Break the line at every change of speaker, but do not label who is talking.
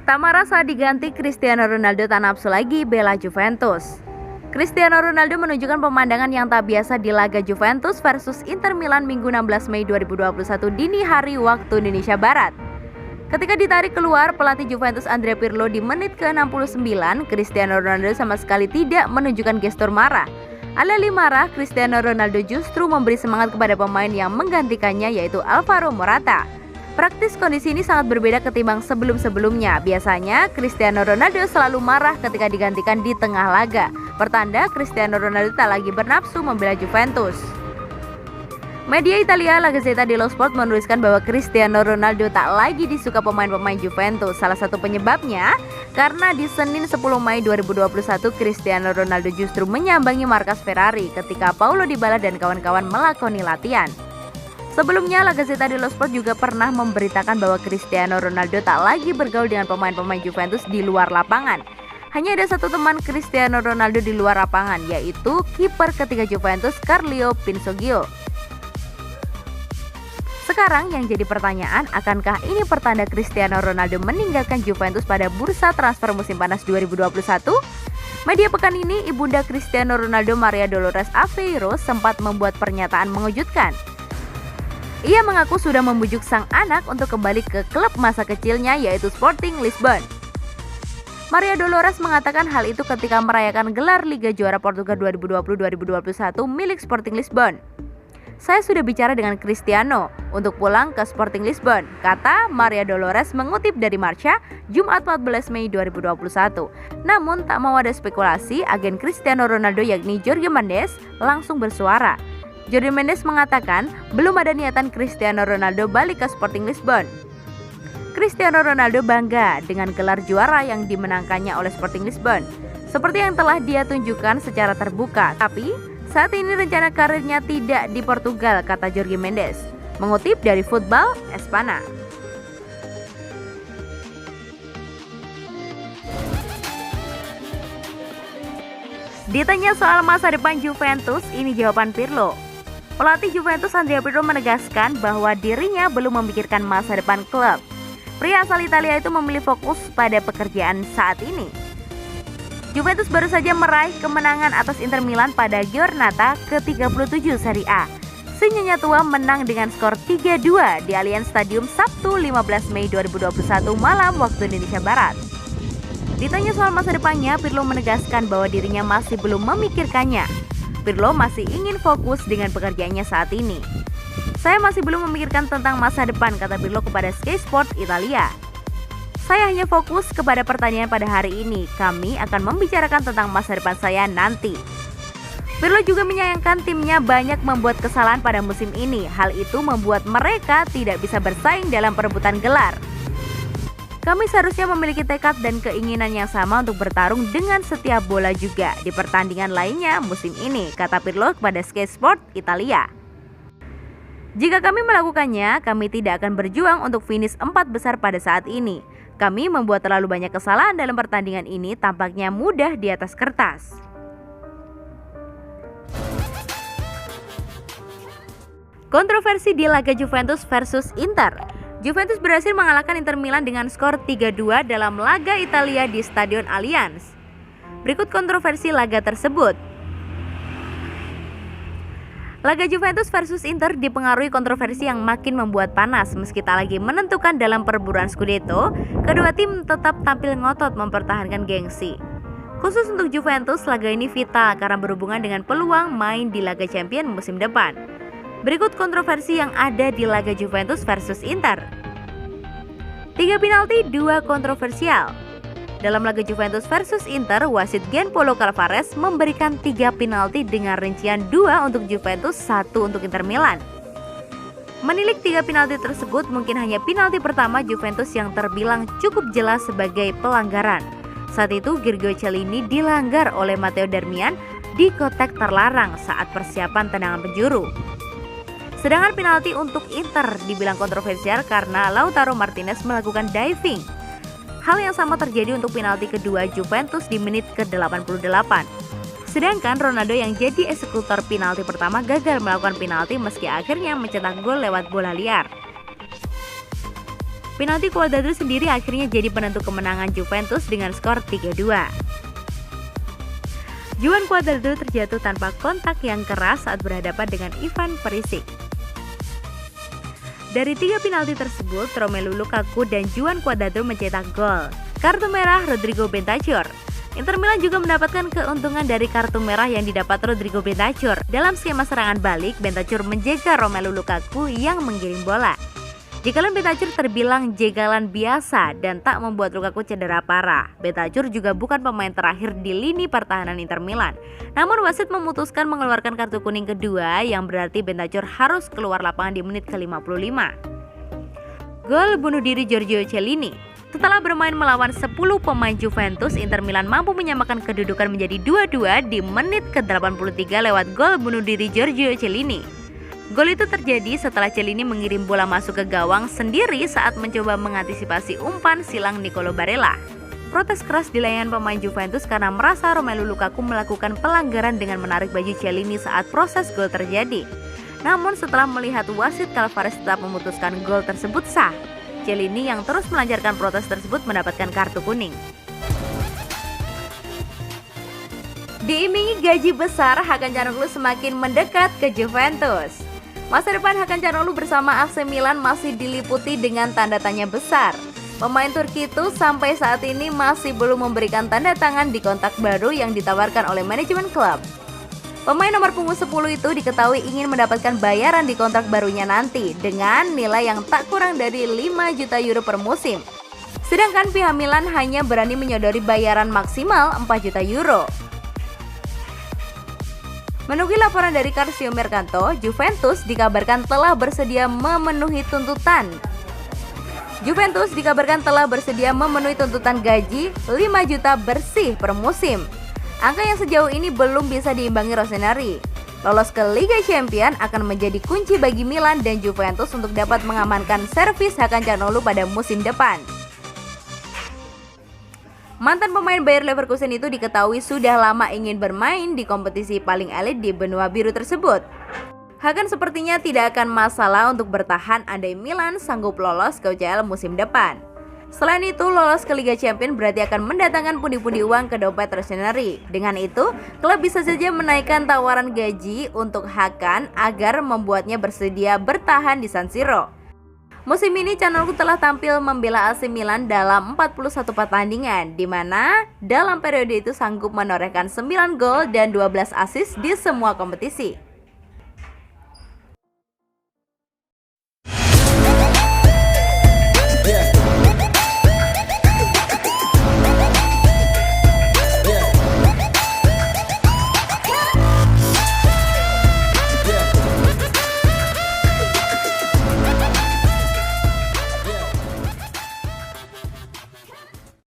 Tak marah saat diganti, Cristiano Ronaldo tak nafsu lagi bela Juventus. Cristiano Ronaldo menunjukkan pemandangan yang tak biasa di laga Juventus versus Inter Milan Minggu 16 Mei 2021 dini hari waktu Indonesia Barat. Ketika ditarik keluar pelatih Juventus Andrea Pirlo di menit ke-69, Cristiano Ronaldo sama sekali tidak menunjukkan gestur marah. Alih-alih marah, Cristiano Ronaldo justru memberi semangat kepada pemain yang menggantikannya, yaitu Alvaro Morata. Praktis kondisi ini sangat berbeda ketimbang sebelum-sebelumnya. Biasanya Cristiano Ronaldo selalu marah ketika digantikan di tengah laga. Pertanda Cristiano Ronaldo tak lagi bernafsu membela Juventus. Media Italia La Gazzetta dello Sport menuliskan bahwa Cristiano Ronaldo tak lagi disuka pemain-pemain Juventus. Salah satu penyebabnya karena di Senin 10 Mei 2021 Cristiano Ronaldo justru menyambangi markas Ferrari ketika Paulo Dybala dan kawan-kawan melakoni latihan. Sebelumnya, La Gazzetta dello Sport juga pernah memberitakan bahwa Cristiano Ronaldo tak lagi bergaul dengan pemain-pemain Juventus di luar lapangan. Hanya ada satu teman Cristiano Ronaldo di luar lapangan, yaitu kiper ketiga Juventus Carlo Pinsoglio. Sekarang yang jadi pertanyaan, akankah ini pertanda Cristiano Ronaldo meninggalkan Juventus pada bursa transfer musim panas 2021? Media pekan ini, ibunda Cristiano Ronaldo Maria Dolores Aveiro sempat membuat pernyataan mengejutkan. Ia mengaku sudah membujuk sang anak untuk kembali ke klub masa kecilnya, yaitu Sporting Lisbon. Maria Dolores mengatakan hal itu ketika merayakan gelar Liga Juara Portugal 2020-2021 milik Sporting Lisbon. Saya sudah bicara dengan Cristiano untuk pulang ke Sporting Lisbon, kata Maria Dolores mengutip dari Marca, Jumat 14 Mei 2021. Namun tak mau ada spekulasi, agen Cristiano Ronaldo yakni Jorge Mendes langsung bersuara. Jorge Mendes mengatakan belum ada niatan Cristiano Ronaldo balik ke Sporting Lisbon. Cristiano Ronaldo bangga dengan gelar juara yang dimenangkannya oleh Sporting Lisbon, seperti yang telah dia tunjukkan secara terbuka. Tapi saat ini rencana karirnya tidak di Portugal, kata Jorge Mendes, mengutip dari Football Espana. Ditanya soal masa depan Juventus, ini jawaban Pirlo. Pelatih Juventus Andrea Pirlo menegaskan bahwa dirinya belum memikirkan masa depan klub. Pria asal Italia itu memilih fokus pada pekerjaan saat ini. Juventus baru saja meraih kemenangan atas Inter Milan pada Giornata ke-37 Serie A. Sinyonya tua menang dengan skor 3-2 di Allianz Stadium Sabtu 15 Mei 2021 malam waktu Indonesia Barat. Ditanya soal masa depannya, Pirlo menegaskan bahwa dirinya masih belum memikirkannya. Pirlo masih ingin fokus dengan pekerjaannya saat ini. Saya masih belum memikirkan tentang masa depan, kata Pirlo kepada Sky Sport Italia. Saya hanya fokus kepada pertandingan pada hari ini. Kami akan membicarakan tentang masa depan saya nanti. Pirlo juga menyayangkan timnya banyak membuat kesalahan pada musim ini. Hal itu membuat mereka tidak bisa bersaing dalam perebutan gelar. Kami seharusnya memiliki tekad dan keinginan yang sama untuk bertarung dengan setiap bola juga di pertandingan lainnya musim ini, kata Pirlo kepada Sky Sport Italia. Jika kami melakukannya, kami tidak akan berjuang untuk finish 4 besar pada saat ini. Kami membuat terlalu banyak kesalahan dalam pertandingan ini, tampaknya mudah di atas kertas. Kontroversi di laga Juventus versus Inter. Juventus berhasil mengalahkan Inter Milan dengan skor 3-2 dalam laga Italia di Stadion Allianz. Berikut kontroversi laga tersebut. Laga Juventus versus Inter dipengaruhi kontroversi yang makin membuat panas. Meski tak lagi menentukan dalam perburuan Scudetto, kedua tim tetap tampil ngotot mempertahankan gengsi. Khusus untuk Juventus, laga ini vital karena berhubungan dengan peluang main di laga Champions musim depan. Berikut kontroversi yang ada di laga Juventus versus Inter. 3 penalti, 2 kontroversial. Dalam laga Juventus versus Inter, wasit Gianpaolo Calvares memberikan 3 penalti dengan rincian 2 untuk Juventus, 1 untuk Inter Milan. Menilik 3 penalti tersebut, mungkin hanya penalti pertama Juventus yang terbilang cukup jelas sebagai pelanggaran. Saat itu Giorgio Chiellini dilanggar oleh Matteo Darmian di kotak terlarang saat persiapan tendangan penjuru. Sedangkan penalti untuk Inter dibilang kontroversial karena Lautaro Martinez melakukan diving. Hal yang sama terjadi untuk penalti kedua Juventus di menit ke-88. Sedangkan Ronaldo yang jadi eksekutor penalti pertama gagal melakukan penalti meski akhirnya mencetak gol lewat bola liar. Penalti Cuadrado sendiri akhirnya jadi penentu kemenangan Juventus dengan skor 3-2. Johan Cuadrado terjatuh tanpa kontak yang keras saat berhadapan dengan Ivan Perisic. Dari 3 penalti tersebut, Romelu Lukaku dan Johan Cuadrado mencetak gol. Kartu merah Rodrigo Bentancur. Inter Milan juga mendapatkan keuntungan dari kartu merah yang didapat Rodrigo Bentancur. Dalam skema serangan balik, Bentancur menjegal Romelu Lukaku yang menggiring bola. Jegalan Bentancur terbilang jegalan biasa dan tak membuat Lukaku cedera parah. Bentancur juga bukan pemain terakhir di lini pertahanan Inter Milan. Namun wasit memutuskan mengeluarkan kartu kuning kedua yang berarti Bentancur harus keluar lapangan di menit ke-55. Gol bunuh diri Giorgio Chiellini. Setelah bermain melawan 10 pemain Juventus, Inter Milan mampu menyamakan kedudukan menjadi 2-2 di menit ke-83 lewat gol bunuh diri Giorgio Chiellini. Gol itu terjadi setelah Chiellini mengirim bola masuk ke gawang sendiri saat mencoba mengantisipasi umpan silang Nicolo Barella. Protes keras dilayangkan pemain Juventus karena merasa Romelu Lukaku melakukan pelanggaran dengan menarik baju Chiellini saat proses gol terjadi. Namun setelah melihat wasit Calvares tetap memutuskan gol tersebut sah, Chiellini yang terus melancarkan protes tersebut mendapatkan kartu kuning. Diiming-imingi gaji besar, Hakan Çalhanoğlu semakin mendekat ke Juventus. Masa depan Hakan Çalhanoğlu bersama AC Milan masih diliputi dengan tanda tanya besar. Pemain Turki itu sampai saat ini masih belum memberikan tanda tangan di kontrak baru yang ditawarkan oleh manajemen klub. Pemain nomor punggung 10 itu diketahui ingin mendapatkan bayaran di kontrak barunya nanti dengan nilai yang tak kurang dari 5 juta euro per musim. Sedangkan pihak Milan hanya berani menyodori bayaran maksimal 4 juta euro. Menurut laporan dari Calcio Mercato, Juventus dikabarkan telah bersedia memenuhi tuntutan gaji 5 juta bersih per musim. Angka yang sejauh ini belum bisa diimbangi Rossoneri. Lolos ke Liga Champions akan menjadi kunci bagi Milan dan Juventus untuk dapat mengamankan servis Hakan Çalhanoğlu pada musim depan. Mantan pemain Bayer Leverkusen itu diketahui sudah lama ingin bermain di kompetisi paling elit di benua biru tersebut. Hakan sepertinya tidak akan masalah untuk bertahan andai Milan sanggup lolos ke UCL musim depan. Selain itu, lolos ke Liga Champions berarti akan mendatangkan pundi-pundi uang ke dompet Rossoneri. Dengan itu, klub bisa saja menaikkan tawaran gaji untuk Hakan agar membuatnya bersedia bertahan di San Siro. Musim ini Çalhanoğlu telah tampil membela AC Milan dalam 41 pertandingan, di mana dalam periode itu sanggup menorehkan 9 gol dan 12 assist di semua kompetisi.